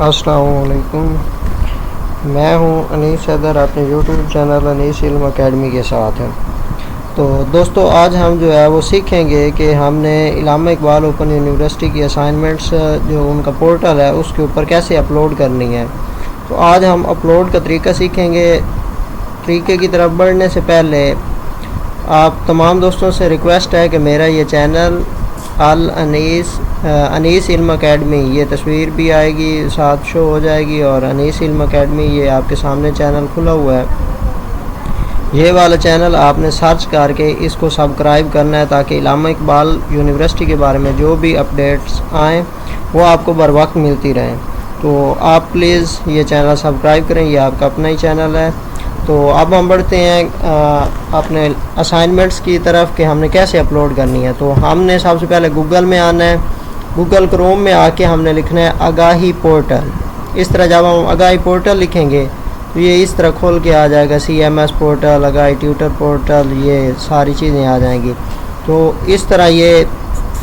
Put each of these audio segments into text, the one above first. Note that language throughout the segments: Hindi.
अस्सलाम वालेकुम। मैं हूं अनीस सदर, अपने यूट्यूब चैनल अनीस इल्म अकेडमी के साथ हैं। तो दोस्तों, आज हम जो है वो सीखेंगे कि हमने इलामा इकबाल ओपन यूनिवर्सिटी की असाइनमेंट्स जो उनका पोर्टल है उसके ऊपर कैसे अपलोड करनी है। तो आज हम अपलोड का तरीका सीखेंगे। तरीके की तरफ बढ़ने से पहले आप तमाम दोस्तों से रिक्वेस्ट है कि मेरा ये चैनल अनीस इल्म अकेडमी, ये तस्वीर भी आएगी साथ शो हो जाएगी, और अनीस इल्म अकेडमी ये आपके सामने चैनल खुला हुआ है। ये वाला चैनल आपने सर्च करके इसको सब्सक्राइब करना है ताकि इलामा इकबाल यूनिवर्सिटी के बारे में जो भी अपडेट्स आएँ वो आपको बर वक्त मिलती रहें। तो आप प्लीज़ ये चैनल सब्सक्राइब करें, ये आपका अपना ही चैनल है। तो अब हम बढ़ते हैं अपने असाइनमेंट्स की तरफ कि हमने कैसे अपलोड करनी है। तो हमने सबसे पहले गूगल में आना है। गूगल क्रोम में आके हमने लिखना है आगाही पोर्टल। इस तरह जब हम आगाही पोर्टल लिखेंगे तो ये इस तरह खोल के आ जाएगा। CMS पोर्टल, आगाही ट्यूटर पोर्टल, ये सारी चीज़ें आ जाएंगी। तो इस तरह ये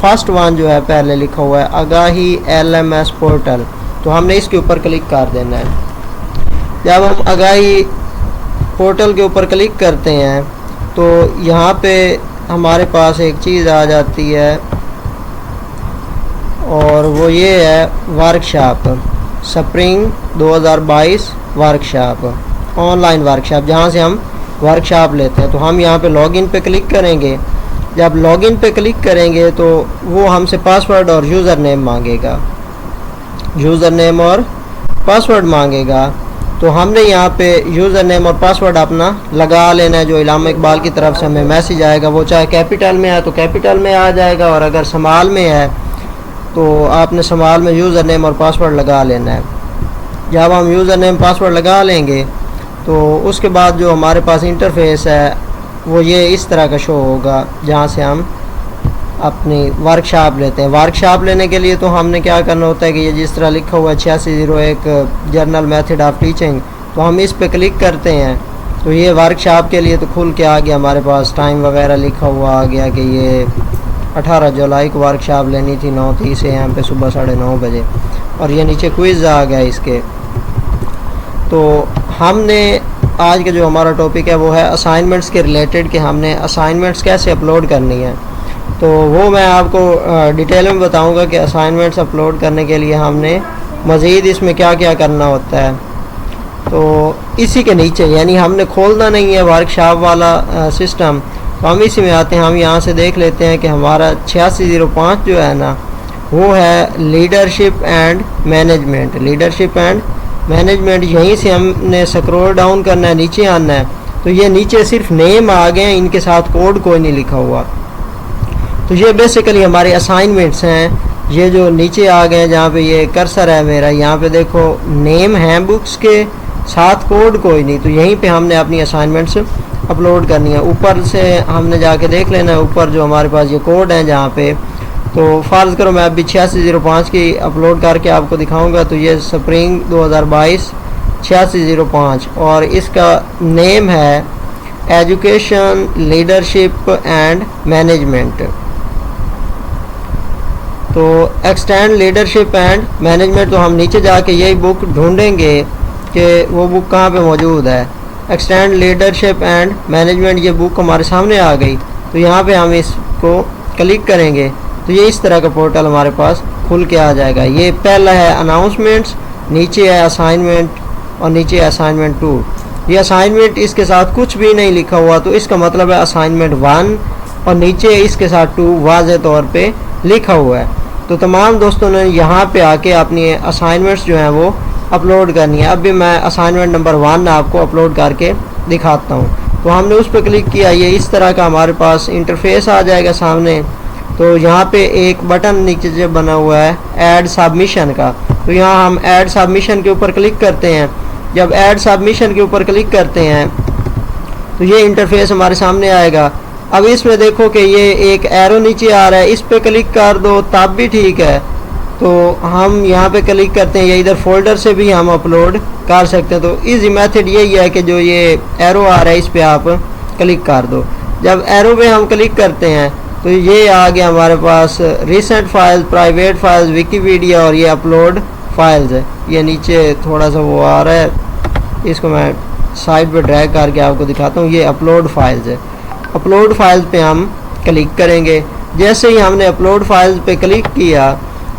फर्स्ट वन जो है पहले लिखा हुआ है आगाही LMS पोर्टल, तो हमने इसके ऊपर क्लिक कर देना है। जब हम आगाही पोर्टल के ऊपर क्लिक करते हैं तो यहाँ पे हमारे पास एक चीज़ आ जाती है और वो ये है workshop, spring 2022 workshop, online workshop, जहाँ से हम वर्कशॉप लेते हैं। तो हम यहाँ पे लॉगिन पे क्लिक करेंगे। जब लॉगिन पे क्लिक करेंगे तो वो हमसे पासवर्ड और यूज़र नेम मांगेगा, यूज़र नेम और पासवर्ड मांगेगा। तो हमने यहाँ पे यूज़र नेम और पासवर्ड अपना लगा लेना है। जो इलामा इकबाल की तरफ से हमें मैसेज आएगा वो चाहे कैपिटल में है तो कैपिटल में आ जाएगा, और अगर स्मॉल में है तो आपने स्मॉल में यूज़र नेम और पासवर्ड लगा लेना है। जब हम यूज़र नेम पासवर्ड लगा लेंगे तो उसके बाद जो हमारे पास इंटरफेस है वो ये इस तरह का शो होगा, जहाँ से हम अपनी वर्कशॉप लेते हैं। वर्कशॉप लेने के लिए तो हमने क्या करना होता है कि ये जिस तरह लिखा हुआ है 8601 जर्नल मेथड ऑफ टीचिंग, तो हम इस पे क्लिक करते हैं तो ये वर्कशॉप के लिए तो खुल के आ गया। हमारे पास टाइम वगैरह लिखा हुआ आ गया कि ये 18 जुलाई को वर्कशॉप लेनी थी 9:30 AM पे सुबह 9:30 बजे, और ये नीचे क्विज़ आ गया इसके। तो हमने आज का जो हमारा टॉपिक है वो है असाइनमेंट्स के रिलेटेड, कि हमने असाइनमेंट्स कैसे अपलोड करनी है। तो वो मैं आपको डिटेल में बताऊंगा कि असाइनमेंट्स अपलोड करने के लिए हमने मज़ीद इसमें क्या क्या करना होता है। तो इसी के नीचे, यानी हमने खोलना नहीं है वर्कशॉप वाला सिस्टम, तो हम इसी में आते हैं। हम यहाँ से देख लेते हैं कि हमारा 8605 जो है ना वो है leadership and management. Leadership and management, यहीं से हमने स्क्रॉल डाउन करना है, नीचे आना है। तो ये नीचे सिर्फ नेम आ गए, इनके साथ कोड कोई नहीं लिखा हुआ। तो ये बेसिकली हमारे असाइनमेंट्स हैं। ये जो नीचे आ गए जहाँ पे ये कर्सर है मेरा, यहाँ पे देखो नेम है बुक्स के, साथ कोड कोई नहीं। तो यहीं पे हमने अपनी असाइनमेंट्स अपलोड करनी है। ऊपर से हमने जाके देख लेना है, ऊपर जो हमारे पास ये कोड है जहाँ पे, तो फ़र्ज़ करो मैं अभी 8605 की अपलोड करके आपको दिखाऊँगा। तो ये स्प्रिंग 2022 8605, और इसका नेम है एजुकेशन लीडरशिप एंड मैनेजमेंट। तो एक्सटेंड लीडरशिप एंड मैनेजमेंट, तो हम नीचे जाके यही बुक ढूंढेंगे कि वो बुक कहाँ पे मौजूद है। एक्सटेंड लीडरशिप एंड मैनेजमेंट, ये बुक हमारे सामने आ गई। तो यहाँ पे हम इसको क्लिक करेंगे तो ये इस तरह का पोर्टल हमारे पास खुल के आ जाएगा। ये पहला है अनाउंसमेंट्स, नीचे है असाइनमेंट, और नीचे है असाइनमेंट 2। ये असाइनमेंट इसके साथ कुछ भी नहीं लिखा हुआ, तो इसका मतलब है असाइनमेंट 1, और नीचे इसके साथ 2 वाज़े तौर पे लिखा हुआ है। तो तमाम दोस्तों ने यहाँ पे आके अपनी असाइनमेंट्स जो हैं वो अपलोड करनी है। अभी मैं असाइनमेंट नंबर 1 आपको अपलोड करके दिखाता हूँ। तो हमने उस पर क्लिक किया, ये इस तरह का हमारे पास इंटरफेस आ जाएगा सामने। तो यहाँ पे एक बटन नीचे जो बना हुआ है ऐड सबमिशन का, तो यहाँ हम ऐड सबमिशन के ऊपर क्लिक करते हैं। जब ऐड सबमिशन के ऊपर क्लिक करते हैं तो ये इंटरफेस हमारे सामने आएगा। अब इसमें देखो कि ये एक एरो नीचे आ रहा है, इस पे क्लिक कर दो तब भी ठीक है। तो हम यहाँ पे क्लिक करते हैं, या इधर फोल्डर से भी हम अपलोड कर सकते हैं। तो इजी मेथड यही है कि जो ये एरो आ रहा है इस पे आप क्लिक कर दो। जब एरो पे हम क्लिक करते हैं तो ये आ गया हमारे पास recent file, private files, Wikipedia, और ये अपलोड फाइल्स है, ये नीचे थोड़ा सा वो आ रहा है, इसको मैं साइड पे ड्रैग करके आपको दिखाता हूँ। ये अपलोड फाइल्स है। अपलोड फाइल्स पे हम क्लिक करेंगे। जैसे ही हमने अपलोड फाइल्स पे क्लिक किया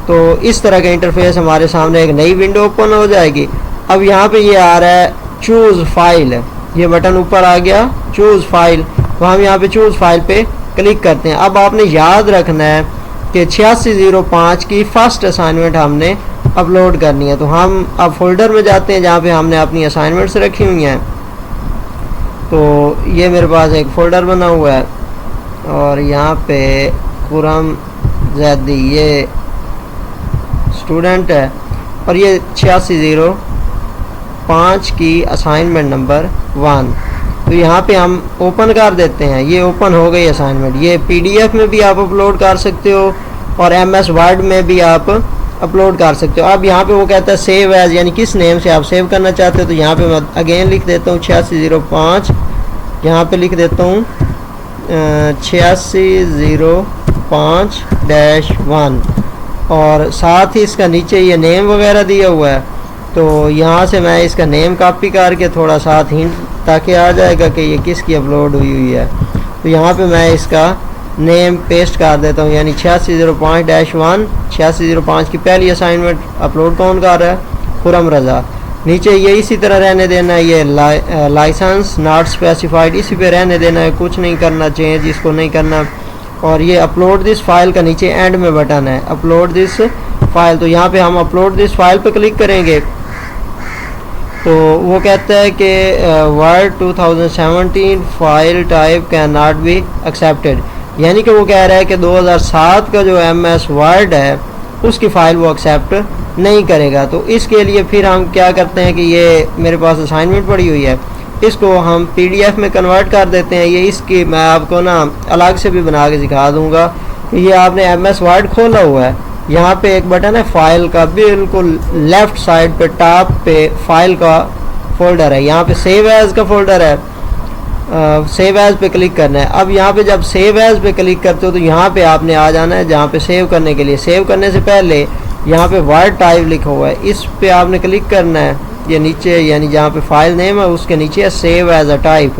तो इस तरह का इंटरफेस हमारे सामने एक नई विंडो ओपन हो जाएगी। अब यहाँ पे ये आ रहा है चूज़ फाइल, ये बटन ऊपर आ गया चूज़ फाइल, तो हम यहाँ पे चूज़ फाइल पे क्लिक करते हैं। अब आपने याद रखना है कि 8605 की फर्स्ट असाइनमेंट हमने अपलोड करनी है। तो हम अब फोल्डर में जाते हैं जहाँ पे हमने अपनी असाइनमेंट्स रखी हुई हैं। तो ये मेरे पास एक फ़ोल्डर बना हुआ है और यहाँ पे खुरम जैदी ये स्टूडेंट है और ये 8605 की असाइनमेंट नंबर 1। तो यहाँ पे हम ओपन कर देते हैं। ये ओपन हो गई असाइनमेंट। ये PDF में भी आप अपलोड कर सकते हो और MS वर्ड में भी आप अपलोड कर सकते हो। अब यहाँ पे वो कहता है सेव एज, यानी किस नेम से आप सेव करना चाहते हो। तो यहाँ पे मैं अगेन लिख देता हूँ 8605, यहाँ पे लिख देता हूँ 8605-1 और साथ ही इसका नीचे ये नेम वगैरह दिया हुआ है। तो यहाँ से मैं इसका नेम कॉपी करके थोड़ा साथ हिंट ताकि आ जाएगा कि ये किसकी अपलोड हुई है। तो यहाँ पे मैं इसका नेम पेस्ट कर देता हूँ, यानी 8605-1, 8605 की पहली असाइनमेंट अपलोड कौन कर रहा है, खुरम रज़ा। नीचे ये इसी तरह रहने देना है, ये लाइसेंस नॉट स्पेसिफाइड, इसी पे रहने देना है, कुछ नहीं करना, चेंज इसको नहीं करना। और ये अपलोड दिस फाइल का नीचे एंड में बटन है अपलोड दिस फाइल, तो यहाँ पे हम अपलोड दिस फाइल पे क्लिक करेंगे। तो वो कहता है कि word 2017 file type can not be accepted, यानी कि वो कह रहा है कि 2007 का जो MS वर्ड है उसकी फ़ाइल वो एक्सेप्ट नहीं करेगा। तो इसके लिए फिर हम क्या करते हैं कि ये मेरे पास असाइनमेंट पड़ी हुई है, इसको हम PDF में कन्वर्ट कर देते हैं। ये इसकी मैं आपको ना अलग से भी बना के सिखा दूंगा कि ये आपने MS वर्ड खोला हुआ है, यहाँ पे एक बटन है फाइल का, बिल्कुल लेफ़्ट साइड पे टॉप पे फाइल का फोल्डर है, यहाँ पे सेव एज़ का फोल्डर है, सेव एज़ पे क्लिक करना है। अब यहाँ पे जब सेव एज़ पे क्लिक करते हो तो यहाँ पे आपने आ जाना है जहाँ पे सेव करने के लिए। सेव करने से पहले यहाँ पे वर्ड टाइप लिखा हुआ है, इस पे आपने क्लिक करना है। ये नीचे यानी जहाँ पे फाइल नेम है उसके नीचे है सेव एज अ टाइप,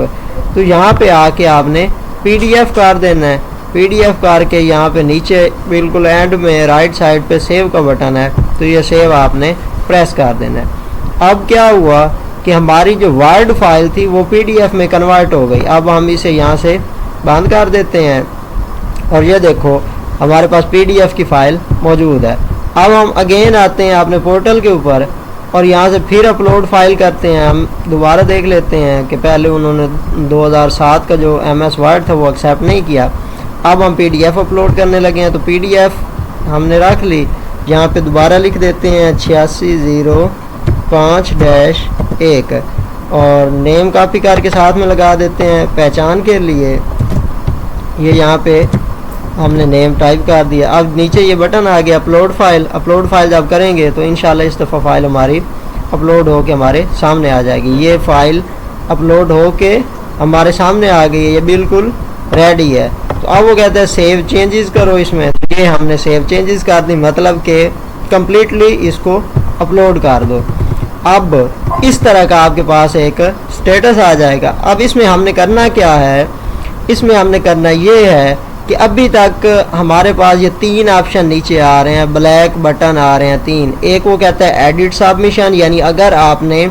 तो यहाँ पे आके आपने PDF कर देना है। PDF करके यहाँ पे नीचे बिल्कुल एंड में राइट साइड पे सेव का बटन है, तो ये सेव आपने प्रेस कर देना है। अब क्या हुआ कि हमारी जो वर्ड फाइल थी वो PDF में कन्वर्ट हो गई। अब हम इसे यहाँ से बंद कर देते हैं और ये देखो हमारे पास PDF की फ़ाइल मौजूद है। अब हम अगेन आते हैं अपने पोर्टल के ऊपर और यहाँ से फिर अपलोड फाइल करते हैं। हम दोबारा देख लेते हैं कि पहले उन्होंने 2007 का जो MS वर्ड था वो एक्सेप्ट नहीं किया। अब हम PDF अपलोड करने लगे हैं, तो PDF हमने रख ली। यहाँ पे दोबारा लिख देते हैं 8605-1 और नेम कॉपी करके साथ में लगा देते हैं पहचान के लिए। ये यहाँ पे हमने नेम टाइप कर दिया। अब नीचे ये बटन आ गया अपलोड फाइल। अपलोड फाइल जब करेंगे तो इंशाल्लाह इस दफ़ा फ़ाइल हमारी अपलोड हो के हमारे सामने आ जाएगी। ये फ़ाइल अपलोड हो के हमारे सामने आ गई है, ये बिल्कुल रेडी है। तो अब वो कहता है सेव चेंजेस करो इसमें, तो ये हमने सेव चेंजेस कर दी, मतलब कि कम्प्लीटली इसको अपलोड कर दो। अब इस तरह का आपके पास एक स्टेटस आ जाएगा। अब इसमें हमने करना क्या है, इसमें हमने करना ये है कि अभी तक हमारे पास ये 3 ऑप्शन नीचे आ रहे हैं, ब्लैक बटन आ रहे हैं 3। एक वो कहता है एडिट सबमिशन, यानी अगर आपने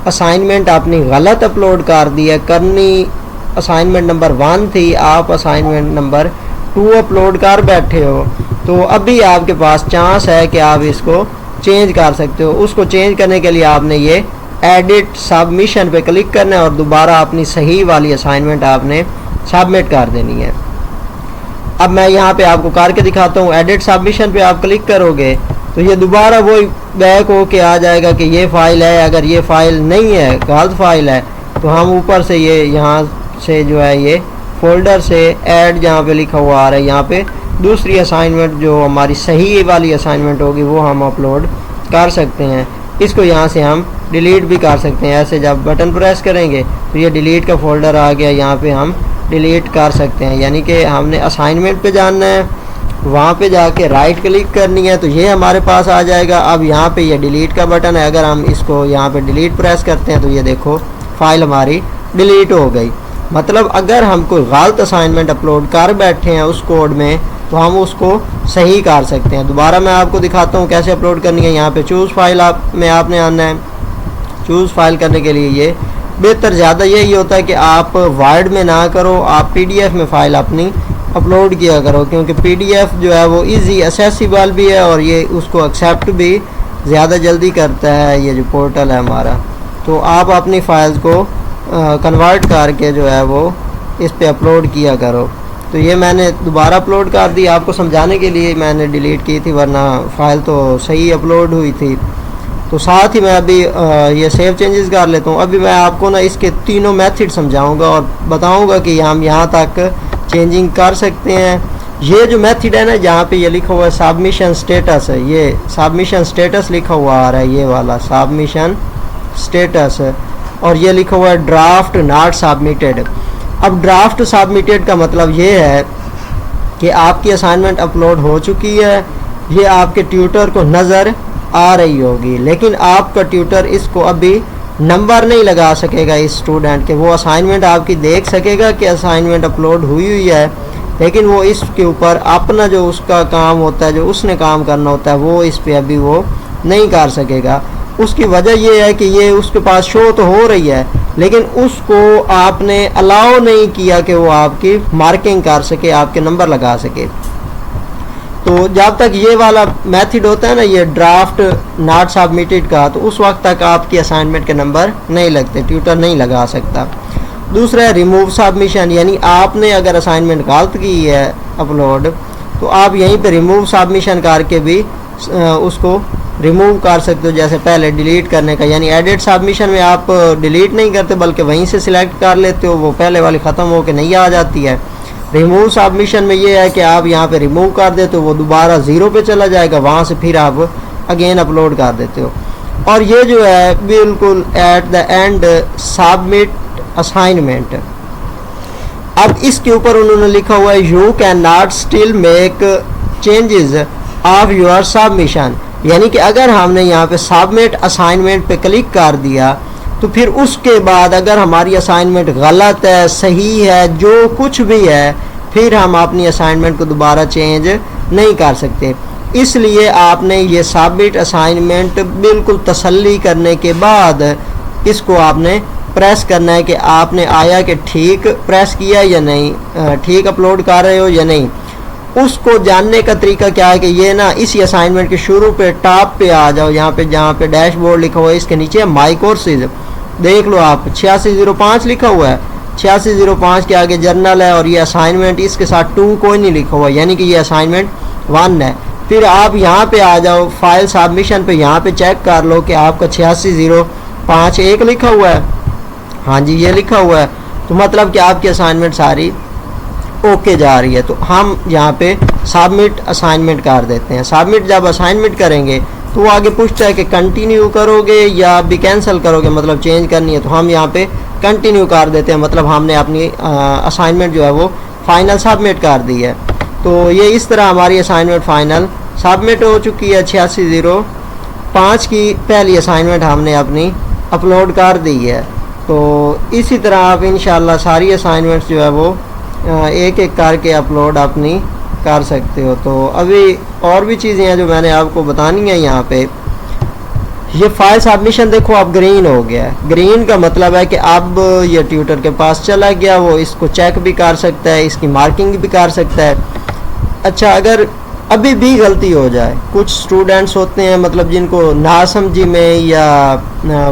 असाइनमेंट अपनी गलत अपलोड कर दी है, करनी असाइनमेंट नंबर 1 थी, आप असाइनमेंट नंबर 2 अपलोड कर बैठे हो, तो अभी आपके पास चांस है कि आप इसको चेंज कर सकते हो। उसको चेंज करने के लिए आपने ये एडिट सबमिशन पे क्लिक करना है और दोबारा अपनी सही वाली असाइनमेंट आपने सबमिट कर देनी है। अब मैं यहाँ पे आपको करके दिखाता हूँ। एडिट सबमिशन पे आप क्लिक करोगे तो ये दोबारा वही बैक हो के आ जाएगा कि ये फ़ाइल है। अगर ये फ़ाइल नहीं है, गलत फ़ाइल है, तो हम ऊपर से ये यहाँ से जो है ये फ़ोल्डर से ऐड जहाँ पे लिखा हुआ आ रहा है, यहाँ पे दूसरी असाइनमेंट जो हमारी सही वाली असाइनमेंट होगी वो हम अपलोड कर सकते हैं। इसको यहाँ से हम डिलीट भी कर सकते हैं। ऐसे जब बटन प्रेस करेंगे तो ये डिलीट का फ़ोल्डर आ गया, यहाँ पे हम डिलीट कर सकते हैं। यानी कि हमने असाइनमेंट पे जाना है, वहाँ पे जाके राइट क्लिक करनी है तो ये हमारे पास आ जाएगा। अब यहाँ पे ये डिलीट का बटन है, अगर हम इसको यहाँ पे डिलीट प्रेस करते हैं तो ये देखो फाइल हमारी डिलीट हो गई। मतलब अगर हम कोई गलत असाइनमेंट अपलोड कर बैठे हैं उस कोड में तो हम उसको सही कर सकते हैं। दोबारा मैं आपको दिखाता हूँ कैसे अपलोड करनी है। यहाँ पे चूज़ फाइल में आपने आना है। चूज़ फाइल करने के लिए ये बेहतर ज़्यादा यही होता है कि आप वर्ड में ना करो, आप PDF में फ़ाइल अपनी अपलोड किया करो, क्योंकि PDF जो है वो इजी एक्सेसिबल भी है और ये उसको एक्सेप्ट भी ज़्यादा जल्दी करता है ये जो पोर्टल है हमारा। तो आप अपनी फ़ाइल्स को कन्वर्ट करके जो है वो इस पे अपलोड किया करो। तो ये मैंने दोबारा अपलोड कर दी, आपको समझाने के लिए मैंने डिलीट की थी, वरना फ़ाइल तो सही अपलोड हुई थी। तो साथ ही मैं अभी ये सेव चेंजेस कर लेता हूँ। अभी मैं आपको ना इसके तीनों मेथड समझाऊंगा और बताऊंगा कि हम यहाँ तक चेंजिंग कर सकते हैं। ये जो मेथड है ना, जहाँ पे ये लिखा हुआ है सबमिशन स्टेटस है, ये सबमिशन स्टेटस लिखा हुआ आ रहा है, ये वाला सबमिशन स्टेटस है, और ये लिखा हुआ है ड्राफ्ट नॉट सबमिटेड। अब ड्राफ्ट सबमिटेड का मतलब ये है कि आपकी असाइनमेंट अपलोड हो चुकी है, ये आपके ट्यूटर को नज़र आ रही होगी, लेकिन आपका ट्यूटर इसको अभी नंबर नहीं लगा सकेगा इस स्टूडेंट के। वो असाइनमेंट आपकी देख सकेगा कि असाइनमेंट अपलोड हुई है, लेकिन वो इसके ऊपर अपना जो उसका काम होता है, जो उसने काम करना होता है, वो इस पे अभी वो नहीं कर सकेगा। उसकी वजह ये है कि ये उसके पास शो तो हो रही है, लेकिन उसको आपने अलाउ नहीं किया कि वो आपकी मार्किंग कर सके, आपके नंबर लगा सके। तो जब तक ये वाला मेथड होता है ना, ये ड्राफ्ट नॉट सबमिटेड का, तो उस वक्त तक आपकी असाइनमेंट के नंबर नहीं लगते, ट्यूटर नहीं लगा सकता। दूसरा है रिमूव सबमिशन, यानी आपने अगर असाइनमेंट गलत की है अपलोड, तो आप यहीं पे रिमूव सबमिशन करके भी उसको रिमूव कर सकते हो। जैसे पहले डिलीट करने का, यानी एडिट सबमिशन में आप डिलीट नहीं करते बल्कि वहीं से सिलेक्ट कर लेते हो, वो पहले वाली ख़त्म होकर नहीं आ जाती है। रिमूव सबमिशन में ये है कि आप यहाँ पे रिमूव कर देते हो, वो दोबारा ज़ीरो पे चला जाएगा, वहाँ से फिर आप अगेन अपलोड कर देते हो। और ये जो है बिल्कुल at the end submit assignment. अब इसके ऊपर उन्होंने लिखा हुआ है you can not still make changes of your submission, यानी कि अगर हमने यहाँ पे सबमिट असाइनमेंट पे क्लिक कर दिया तो फिर उसके बाद अगर हमारी असाइनमेंट गलत है, सही है, जो कुछ भी है, फिर हम अपनी असाइनमेंट को दोबारा चेंज नहीं कर सकते। इसलिए आपने ये सबमिट असाइनमेंट बिल्कुल तसल्ली करने के बाद इसको आपने प्रेस करना है कि आपने आया कि ठीक प्रेस किया या नहीं, ठीक अपलोड कर रहे हो या नहीं। उसको जानने का तरीका क्या है कि ये ना इसी असाइनमेंट के शुरू पे टॉप पे आ जाओ, यहाँ पे जहाँ पे डैशबोर्ड लिखा हुआ है, इसके नीचे माई कोर्सेज देख लो आप, 8605 लिखा हुआ है। 8605 के आगे जर्नल है और ये असाइनमेंट, इसके साथ 2 कोई नहीं लिखा हुआ, यानी कि ये असाइनमेंट 1 है। फिर आप यहाँ पे आ जाओ फाइल सबमिशन पे, यहाँ पे चेक कर लो कि आपका 8605 लिखा हुआ है। हाँ जी, ये लिखा हुआ है, तो मतलब कि आपकी असाइनमेंट सारी ओके जा रही है। तो हम यहाँ पे सबमिट असाइनमेंट कर देते हैं। सबमिट जब असाइनमेंट करेंगे तो वो आगे पूछता है कि कंटिन्यू करोगे या भी कैंसिल करोगे, मतलब चेंज करनी है, तो हम यहाँ पे कंटिन्यू कर देते हैं, मतलब हमने अपनी असाइनमेंट जो है वो फाइनल सबमिट कर दी है। तो ये इस तरह हमारी असाइनमेंट फाइनल सबमिट हो चुकी है। 8605 की पहली असाइनमेंट हमने अपनी अपलोड कर दी है। तो इसी तरह आप इंशाल्लाह सारी असाइनमेंट्स जो है वो एक एक करके अपलोड अपनी कर सकते हो। तो अभी और भी चीज़ें हैं जो मैंने आपको बतानी है। यहाँ पे ये फाइल सबमिशन देखो अब ग्रीन हो गया है। ग्रीन का मतलब है कि अब ये ट्यूटर के पास चला गया, वो इसको चेक भी कर सकता है, इसकी मार्किंग भी कर सकता है। अच्छा, अगर अभी भी गलती हो जाए, कुछ स्टूडेंट्स होते हैं मतलब जिनको नासमझी में या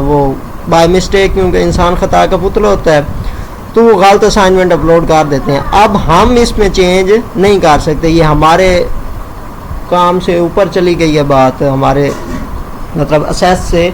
वो बाय मिस्टेक, क्योंकि इंसान खता का पुतला होता है, तो वो गलत असाइनमेंट अपलोड कर देते हैं। अब हम इसमें चेंज नहीं कर सकते, ये हमारे काम से ऊपर चली गई है बात, हमारे मतलब असेस से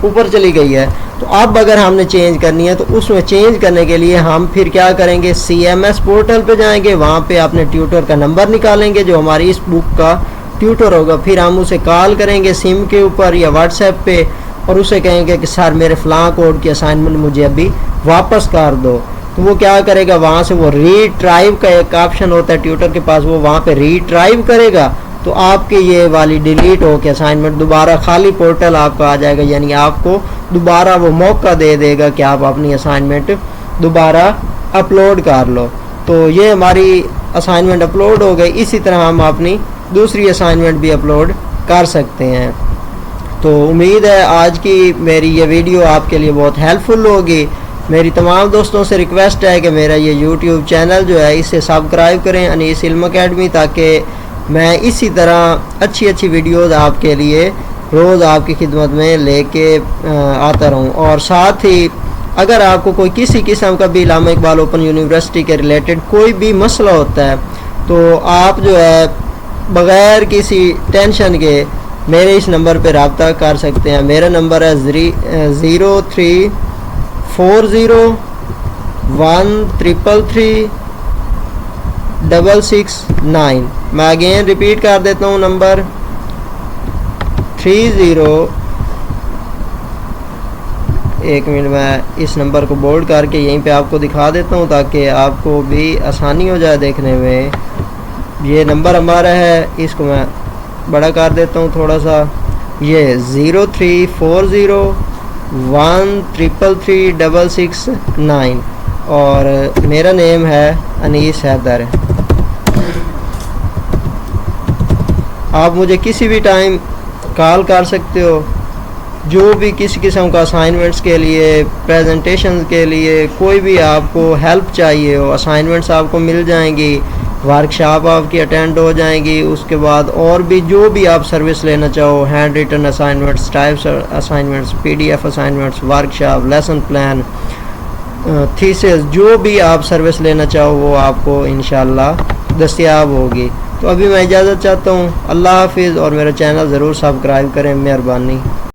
ऊपर चली गई है। तो अब अगर हमने चेंज करनी है तो उसमें चेंज करने के लिए हम फिर क्या करेंगे, CMS पोर्टल पे जाएंगे, वहाँ पे अपने ट्यूटर का नंबर निकालेंगे जो हमारी इस बुक का ट्यूटर होगा। फिर हम उसे कॉल करेंगे सिम के ऊपर या व्हाट्सएप पे और उसे कहेंगे कि सर मेरे फ़लाँ कोड की असाइनमेंट मुझे अभी वापस कर दो। तो वो क्या करेगा, वहाँ से वो रीट्राइव का एक ऑप्शन होता है ट्यूटर के पास, वो वहाँ पे रीट्राइव करेगा तो आपके ये वाली डिलीट हो के असाइनमेंट दोबारा खाली पोर्टल आपका आ जाएगा, यानी आपको दोबारा वो मौका दे देगा कि आप अपनी असाइनमेंट दोबारा अपलोड कर लो। तो ये हमारी असाइनमेंट अपलोड हो गई। इसी तरह हम अपनी दूसरी असाइनमेंट भी अपलोड कर सकते हैं। तो उम्मीद है आज की मेरी ये वीडियो आपके लिए बहुत हेल्पफुल होगी। मेरी तमाम दोस्तों से रिक्वेस्ट है कि मेरा ये यूट्यूब चैनल जो है इसे सब्सक्राइब करें, अनीस इल्म अकेडमी, ताकि मैं इसी तरह अच्छी अच्छी वीडियोज़ आपके लिए रोज़ आपकी खिदमत में लेके आता रहूँ। और साथ ही अगर आपको कोई किसी किस्म का भी इल्लामा इकबाल ओपन यूनिवर्सिटी के रिलेटेड कोई भी मसला होता है तो आप जो है बग़ैर किसी टेंशन के मेरे इस नंबर पर रब्ता कर सकते हैं। मेरा नंबर है 0340133669। मैं अगेन रिपीट कर देता हूँ, नंबर 1 मिनट मैं इस नंबर को बोल्ड करके यहीं पे आपको दिखा देता हूँ ताकि आपको भी आसानी हो जाए देखने में। ये नंबर हमारा है, इसको मैं बड़ा कर देता हूँ थोड़ा सा। ये 0340133669 और मेरा नेम है अनीस हैदर। आप मुझे किसी भी टाइम कॉल कर सकते हो, जो भी किसी किस्म का असाइनमेंट्स के लिए, प्रेजेंटेशन के लिए, कोई भी आपको हेल्प चाहिए हो, असाइनमेंट्स आपको मिल जाएंगी, वर्कशॉप आपकी अटेंड हो जाएंगी। उसके बाद और भी जो भी आप सर्विस लेना चाहो, hand written assignments, types assignments, PDF assignments, workshop, lesson plan, thesis, जो भी आप सर्विस लेना चाहो वो आपको इंशाल्लाह दस्तयाब होगी। तो अभी मैं इजाज़त चाहता हूँ। अल्लाह हाफिज़ और मेरा चैनल ज़रूर सब्सक्राइब करें, मेहरबानी।